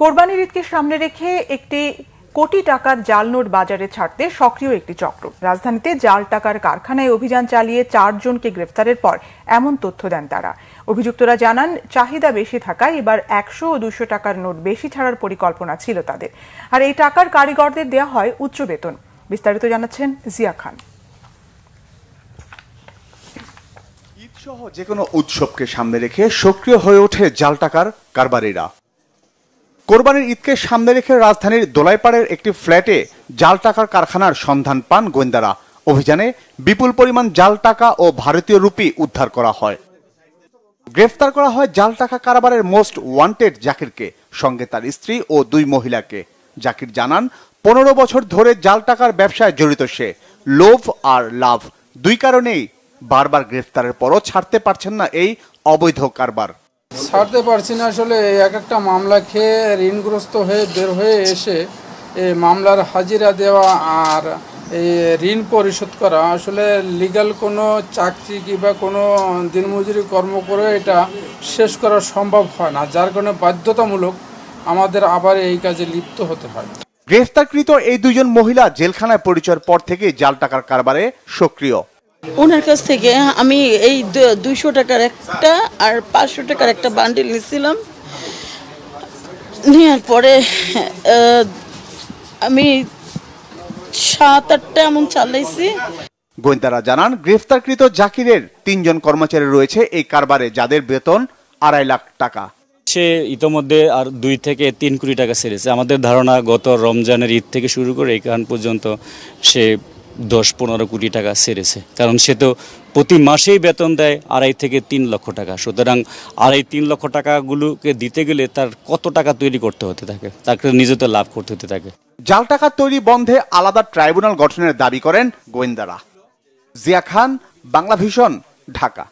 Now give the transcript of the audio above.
কোরবানির ঈদকে সামনে রেখে একটি কোটি টাকার জাল নোট বাজারে ছাড়তে সক্রিয় একটি চক্র। রাজধানীতে জাল টাকার কারখানায় অভিযান চালিয়ে 4 জনকে গ্রেফতারের পর এমন তথ্য দেন তারা। অভিযুক্তরা জানান, চাহিদা বেশি থাকায় এবার 100 ও 200 টাকার নোট বেশি ছাড়ার পরিকল্পনা ছিল তাদের। আর এই টাকার কারিগরদের দেওয়া হয় উচ্চ বেতন। বিস্তারিত জানাচ্ছেন জিয়া খান। ঈদ সহ যে কোনো উৎসবকে সামনে রেখে সক্রিয় হয়ে ওঠে জাল টাকার কারবারিরা। কোরবানির ঈদকে সামনে রেখে রাজধানীর দোলাইপাড়ের একটি ফ্ল্যাটে জাল টাকার কারখানার সন্ধান পান গোয়েন্দারা। অভিযানে বিপুল পরিমাণ জাল টাকা ও ভারতীয় রুপি উদ্ধার করা হয়। গ্রেফতার করা হয় জাল টাকা কারবারের মোস্ট ওয়ান্টেড জাকিরকে, সঙ্গে তার স্ত্রী ও 2 মহিলাকে। জাকির জানান, 15 বছর ধরে জাল টাকার ব্যবসায় জড়িত সে। লোভ আর লাভ 2 কারণেই বারবার গ্রেফতারের পরও ছাড়তে পারছেন না এই অবৈধ কারবার। ছাড়তে পারছি না, আসলে এক একটা মামলা খেয়ে ঋণগ্রস্ত হয়ে বের হয়ে এসে মামলার হাজিরা দেওয়া আর ঋণ পরিশোধ করা, আসলে লিগ্যাল কোনো চাকরি কিংবা কোনো দিনমজুরি কর্ম করে এটা শেষ করা সম্ভব হয় না, যার কারণে বাধ্যতামূলক আমাদের আবার এই কাজে লিপ্ত হতে হয়। গ্রেফতারকৃত এই 2 জন মহিলা জেলখানায় পরিচয়ের পর থেকে জাল টাকার কারবারে সক্রিয়। ওনার কাছ থেকে আমি এই 200 টাকার একটা আর 500 টাকার একটা বান্ডিল নিয়েছিলাম। নেওয়ার পরে আমি 7-8টা এমন চালাইছি। গোয়েন্দারা জানান, গ্রেফতারকৃত জাকিরের 3 জন কর্মচারী রয়েছে এই কারবারে, যাদের বেতন 2.5 লাখ টাকা। সে ইতোমধ্যে আর 2 থেকে 3 কোটি টাকা ছেড়েছে। আমাদের ধারণা গত রমজানের ঈদ থেকে শুরু করে এখান পর্যন্ত সে 10-15 কোটি টাকা ছেড়েছে, কারণ সে তো প্রতি মাসেই বেতন দেয় 2.5 থেকে 3 লক্ষ টাকা। সুতরাং 2.5-3 লক্ষ টাকাগুলোকে দিতে গেলে তার কত টাকা তৈরি করতে হতে থাকে, তাকে নিজে তো লাভ করতে হতে থাকে। জাল টাকা তৈরি বন্ধে আলাদা ট্রাইব্যুনাল গঠনের দাবি করেন গোয়েন্দারা। জিয়া খান, বাংলা ভিশন, ঢাকা।